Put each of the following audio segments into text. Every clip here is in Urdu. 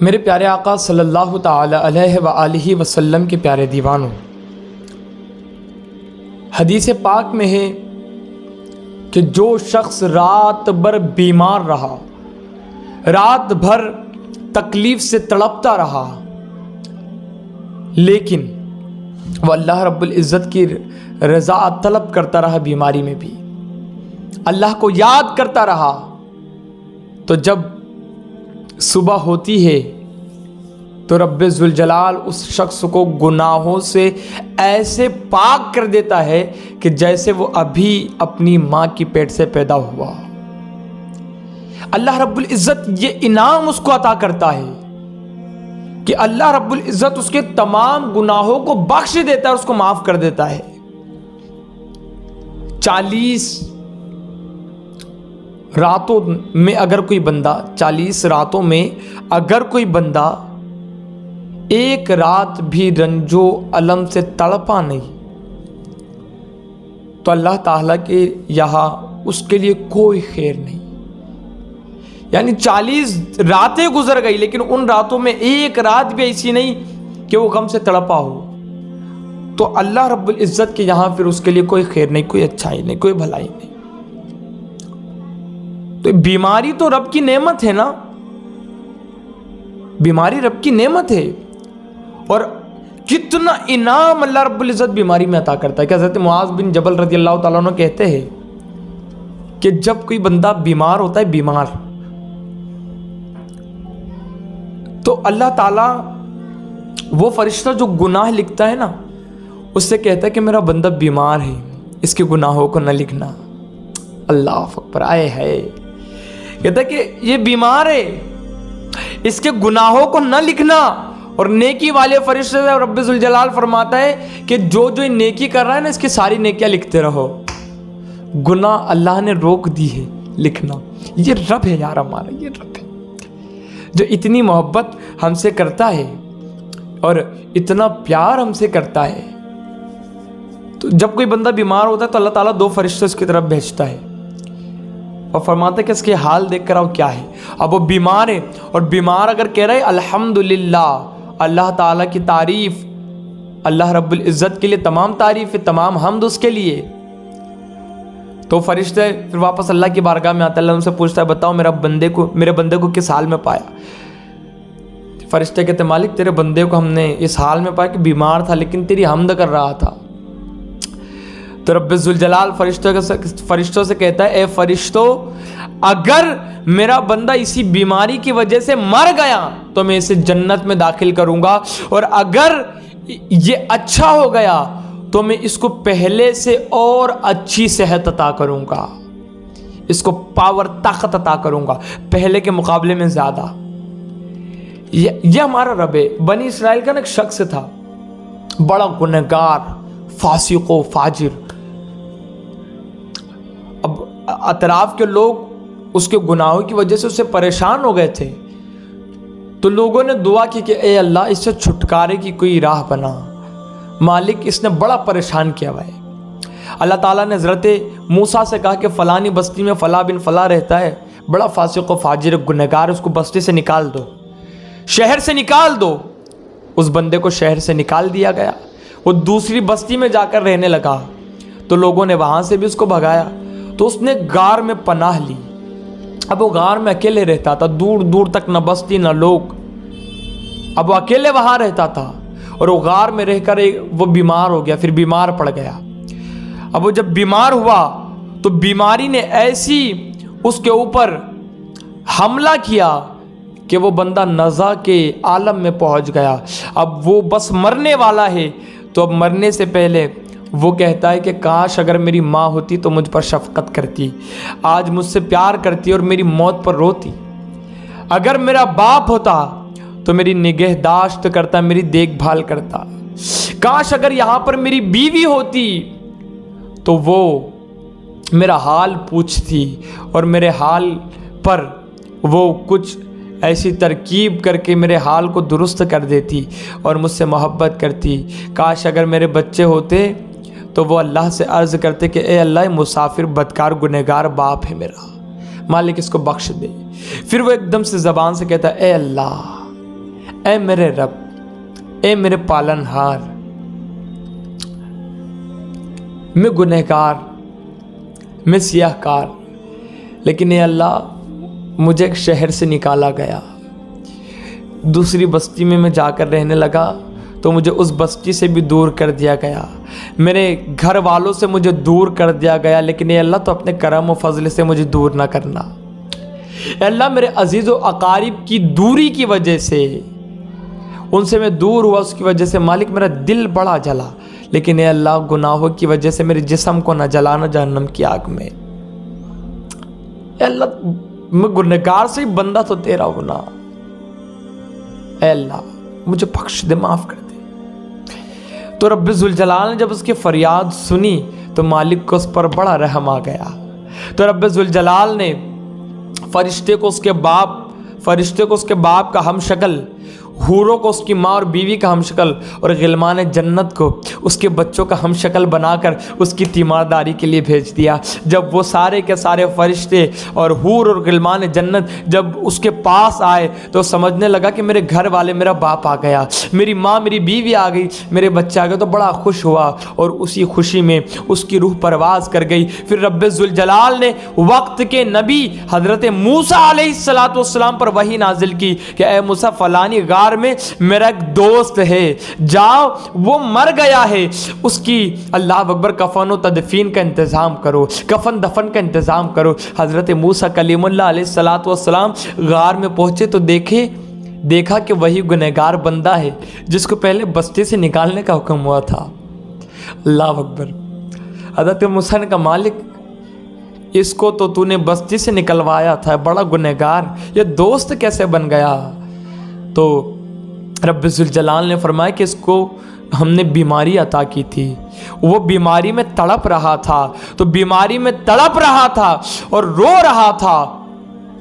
میرے پیارے آقا صلی اللہ تعالی علیہ وآلہ وسلم کے پیارے دیوانوں، حدیث پاک میں ہے کہ جو شخص رات بھر بیمار رہا، رات بھر تکلیف سے تڑپتا رہا، لیکن وہ اللہ رب العزت کی رضا طلب کرتا رہا، بیماری میں بھی اللہ کو یاد کرتا رہا، تو جب صبح ہوتی ہے تو رب ذوالجلال اس شخص کو گناہوں سے ایسے پاک کر دیتا ہے کہ جیسے وہ ابھی اپنی ماں کی پیٹ سے پیدا ہوا۔ اللہ رب العزت یہ انعام اس کو عطا کرتا ہے کہ اللہ رب العزت اس کے تمام گناہوں کو بخش دیتا ہے، اس کو معاف کر دیتا ہے۔ 40 راتوں میں اگر کوئی بندہ 40 راتوں میں اگر کوئی بندہ ایک رات بھی رنج و الم سے تڑپا نہیں تو اللہ تعالیٰ کے یہاں اس کے لیے کوئی خیر نہیں۔ یعنی 40 راتیں گزر گئی لیکن ان راتوں میں ایک رات بھی ایسی نہیں کہ وہ غم سے تڑپا ہو، تو اللہ رب العزت کے یہاں پھر اس کے لیے کوئی خیر نہیں، کوئی اچھائی نہیں، کوئی بھلائی نہیں۔ تو بیماری تو رب کی نعمت ہے نا، بیماری رب کی نعمت ہے، اور کتنا انعام اللہ رب العزت بیماری میں عطا کرتا ہے کہ حضرت معاذ بن جبل رضی اللہ تعالیٰ عنہ کہتے ہیں کہ جب کوئی بندہ بیمار ہوتا ہے، بیمار، تو اللہ تعالیٰ وہ فرشتہ جو گناہ لکھتا ہے نا، اس سے کہتا ہے کہ میرا بندہ بیمار ہے، اس کے گناہوں کو نہ لکھنا۔ اللہ اکبر، آئے ہے، کہتا ہے کہ یہ بیمار ہے، اس کے گناہوں کو نہ لکھنا۔ اور نیکی والے فرشتے سے رب ذوالجلال فرماتا ہے کہ جو نیکی کر رہا ہے نا، اس کی ساری نیکیاں لکھتے رہو، گناہ اللہ نے روک دی ہے لکھنا۔ یہ رب ہے یار ہمارا، یہ رب ہے جو اتنی محبت ہم سے کرتا ہے اور اتنا پیار ہم سے کرتا ہے۔ تو جب کوئی بندہ بیمار ہوتا ہے تو اللہ تعالیٰ 2 فرشتے اس کی طرف بھیجتا ہے اور فرماتا ہے کہ اس کے حال دیکھ کر آؤ کیا ہے۔ اب وہ بیمار ہے، اور بیمار اگر کہہ رہے الحمدللہ، اللہ تعالیٰ کی تعریف، اللہ رب العزت کے لیے تمام تعریف ہے، تمام حمد اس کے لیے، تو فرشتے پھر واپس اللہ کی بارگاہ میں آتا ہے، اللہ ان سے پوچھتا ہے بتاؤ میرے بندے کو کس حال میں پایا؟ فرشتے کہتے مالک تیرے بندے کو ہم نے اس حال میں پایا کہ بیمار تھا لیکن تیری حمد کر رہا تھا۔ تو رب ذوالجلال فرشتوں سے کہتا ہے اے فرشتوں، اگر میرا بندہ اسی بیماری کی وجہ سے مر گیا تو میں اسے جنت میں داخل کروں گا، اور اگر یہ اچھا ہو گیا تو میں اس کو پہلے سے اور اچھی صحت عطا کروں گا، اس کو پاور، طاقت عطا کروں گا پہلے کے مقابلے میں زیادہ۔ یہ ہمارا رب ہے۔ بنی اسرائیل کا ایک شخص تھا، بڑا گنہگار، فاسق و فاجر۔ اب اطراف کے لوگ اس کے گناہوں کی وجہ سے اس سے پریشان ہو گئے تھے، تو لوگوں نے دعا کی کہ اے اللہ اس سے چھٹکارے کی کوئی راہ بنا، مالک اس نے بڑا پریشان کیا ہوا ہے۔ اللہ تعالیٰ نے حضرت موسیٰ سے کہا کہ فلانی بستی میں فلاں بن فلاں رہتا ہے، بڑا فاسق و فاجر گنہگار، اس کو بستی سے نکال دو، شہر سے نکال دو۔ اس بندے کو شہر سے نکال دیا گیا، وہ دوسری بستی میں جا کر رہنے لگا، تو لوگوں نے وہاں سے بھی اس کو بھگایا، تو اس نے غار میں پناہ لی۔ اب وہ غار میں اکیلے رہتا تھا، دور دور تک نہ بستی نہ لوگ، اب وہ اکیلے وہاں رہتا تھا، اور وہ غار میں رہ کر وہ بیمار ہو گیا، پھر بیمار پڑ گیا۔ اب وہ جب بیمار ہوا تو بیماری نے ایسی اس کے اوپر حملہ کیا کہ وہ بندہ نزع کے عالم میں پہنچ گیا۔ اب وہ بس مرنے والا ہے، تو اب مرنے سے پہلے وہ کہتا ہے کہ کاش اگر میری ماں ہوتی تو مجھ پر شفقت کرتی، آج مجھ سے پیار کرتی اور میری موت پر روتی، اگر میرا باپ ہوتا تو میری نگہداشت کرتا، میری دیکھ بھال کرتا، کاش اگر یہاں پر میری بیوی ہوتی تو وہ میرا حال پوچھتی اور میرے حال پر وہ کچھ ایسی ترکیب کر کے میرے حال کو درست کر دیتی اور مجھ سے محبت کرتی، کاش اگر میرے بچے ہوتے تو وہ اللہ سے عرض کرتے کہ اے اللہ مسافر بدکار گنہگار باپ ہے میرا، مالک اس کو بخش دے۔ پھر وہ ایک دم سے زبان سے کہتا ہے اے اللہ اے میرے رب، اے میرے پالنہار، میں گنہگار، میں سیاہ کار، لیکن اے اللہ مجھے ایک شہر سے نکالا گیا، دوسری بستی میں جا کر رہنے لگا تو مجھے اس بستی سے بھی دور کر دیا گیا، میرے گھر والوں سے مجھے دور کر دیا گیا، لیکن اے اللہ تو اپنے کرم و فضل سے مجھے دور نہ کرنا۔ اے اللہ میرے عزیز و اقارب کی دوری کی وجہ سے، ان سے میں دور ہوا، اس کی وجہ سے مالک میرا دل بڑا جلا، لیکن اے اللہ گناہوں کی وجہ سے میرے جسم کو نہ جلانا جہنم کی آگ میں۔ اے اللہ میں گنہگار سے ہی بندہ تو تیرا ہونا، اے اللہ مجھے بخش دے، معاف کر دے۔ تو رب ذوالجلال نے جب اس کی فریاد سنی تو مالک کو اس پر بڑا رحم آ گیا، تو رب ذوالجلال نے فرشتے کو اس کے باپ کا ہم شکل، حوروں کو اس کی ماں اور بیوی کا ہم شکل، اور غلمان جنت کو اس کے بچوں کا ہم شکل بنا کر اس کی تیمارداری کے لیے بھیج دیا۔ جب وہ سارے کے سارے فرشتے اور حور اور غلمان جنت جب اس کے پاس آئے تو سمجھنے لگا کہ میرے گھر والے، میرا باپ آ گیا، میری ماں میری بیوی آ گئی، میرے بچے آ گئے، تو بڑا خوش ہوا، اور اسی خوشی میں اس کی روح پرواز کر گئی۔ پھر رب ذوالجلال نے وقت کے نبی حضرت موسیٰ علیہ السلام پر وحی نازل کی کہ اے موسیٰ فلانی غار میں میرا ایک دوست ہے، جاؤ، وہ مر گیا ہے، اس کی اللہ اکبر کفن و تدفین کا انتظام کرو، کفن دفن کا انتظام کرو۔ حضرت موسیٰ کلیم اللہ علیہ السلام غار میں پہنچے تو دیکھا کہ وہی گنہگار بندہ ہے جس کو پہلے بستی سے نکالنے کا حکم ہوا تھا۔ اللہ اکبر۔ حضرت موسیٰ نے کہا مالک اس کو تو نے بستی سے نکلوایا تھا، بڑا گنہگار، یہ دوست کیسے بن گیا؟ تو رب ذوالجلال نے فرمایا کہ اس کو ہم نے بیماری عطا کی تھی، وہ بیماری میں تڑپ رہا تھا، تو بیماری میں تڑپ رہا تھا اور رو رہا تھا،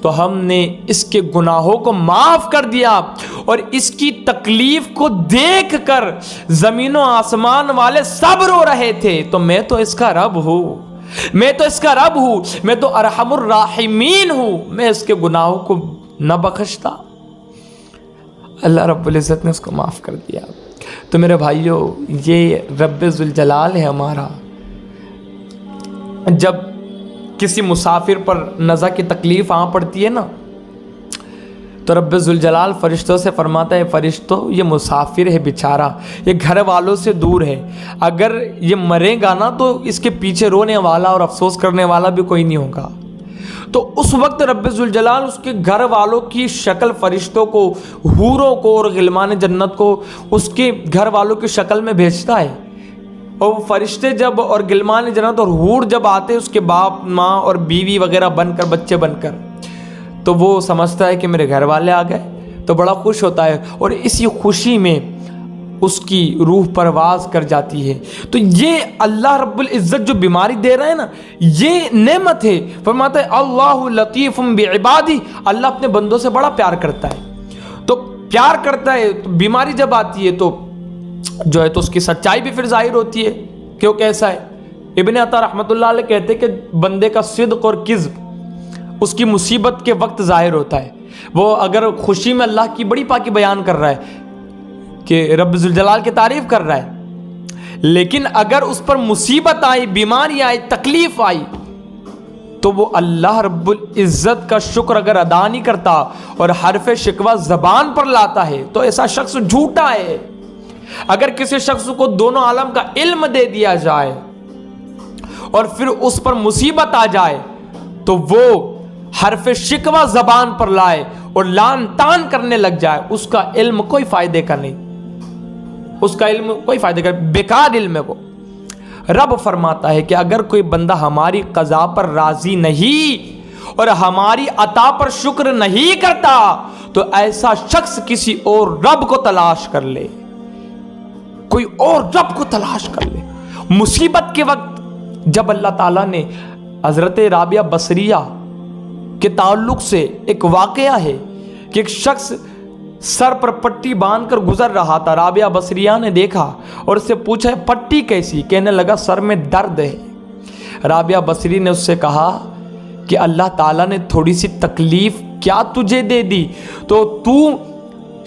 تو ہم نے اس کے گناہوں کو معاف کر دیا، اور اس کی تکلیف کو دیکھ کر زمین و آسمان والے سب رو رہے تھے، تو میں تو اس کا رب ہوں، میں تو ارحم الراحمین ہوں، میں اس کے گناہوں کو نہ بخشتا۔ اللہ رب العزت نے اس کو معاف کر دیا۔ تو میرے بھائیوں، یہ رب ذوالجلال ہے ہمارا۔ جب کسی مسافر پر نزع کی تکلیف آ پڑتی ہے نا، تو رب ذوالجلال فرشتوں سے فرماتا ہے فرشتوں یہ مسافر ہے بیچارہ، یہ گھر والوں سے دور ہے، اگر یہ مرے گا نا تو اس کے پیچھے رونے والا اور افسوس کرنے والا بھی کوئی نہیں ہوگا۔ تو اس وقت رب ذوالجلال اس کے گھر والوں کی شکل فرشتوں کو، حوروں کو اور غلمان جنت کو اس کے گھر والوں کی شکل میں بھیجتا ہے، اور وہ فرشتے جب اور غلمان جنت اور حور جب آتے اس کے باپ ماں اور بیوی وغیرہ بن کر، بچے بن کر، تو وہ سمجھتا ہے کہ میرے گھر والے آ گئے، تو بڑا خوش ہوتا ہے، اور اسی خوشی میں اس کی روح پرواز کر جاتی ہے۔ تو یہ اللہ رب العزت جو بیماری دے رہا ہے نا، یہ نعمت ہے۔ فرماتا ہے اللہ لطیف بعبادہ، اللہ اپنے بندوں سے بڑا پیار کرتا ہے، تو پیار کرتا ہے، تو بیماری جب آتی ہے تو جو ہے تو اس کی سچائی بھی پھر ظاہر ہوتی ہے کہ وہ کیسا ہے۔ ابن عطا رحمۃ اللہ علیہ کہتے ہیں کہ بندے کا صدق اور کذب اس کی مصیبت کے وقت ظاہر ہوتا ہے۔ وہ اگر خوشی میں اللہ کی بڑی پاکی بیان کر رہا ہے کہ رب ذوالجلال کی تعریف کر رہا ہے، لیکن اگر اس پر مصیبت آئی، بیماری آئی، تکلیف آئی، تو وہ اللہ رب العزت کا شکر اگر ادا نہیں کرتا اور حرف شکوہ زبان پر لاتا ہے تو ایسا شخص جھوٹا ہے۔ اگر کسی شخص کو دونوں عالم کا علم دے دیا جائے اور پھر اس پر مصیبت آ جائے تو وہ حرف شکوہ زبان پر لائے اور لان تان کرنے لگ جائے، اس کا علم کوئی فائدے کا نہیں، اس کا علم کوئی فائدے کا، بیکار علم ہے وہ۔ رب فرماتا ہے کہ اگر کوئی بندہ ہماری قضا پر راضی نہیں اور ہماری عطا پر شکر نہیں کرتا تو ایسا شخص کسی اور رب کو تلاش کر لے، کوئی اور رب کو تلاش کر لے۔ مصیبت کے وقت جب اللہ تعالیٰ نے حضرت رابعہ بصریہ کے تعلق سے ایک واقعہ ہے کہ ایک شخص سر پر پٹی باندھ کر گزر رہا تھا، رابعہ بصریہ نے دیکھا اور اس سے پوچھا پٹی کیسی؟ کہنے لگا سر میں درد ہے۔ رابعہ بصری نے اس سے کہا کہ اللہ تعالیٰ نے تھوڑی سی تکلیف کیا تجھے دے دی تو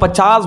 50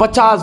50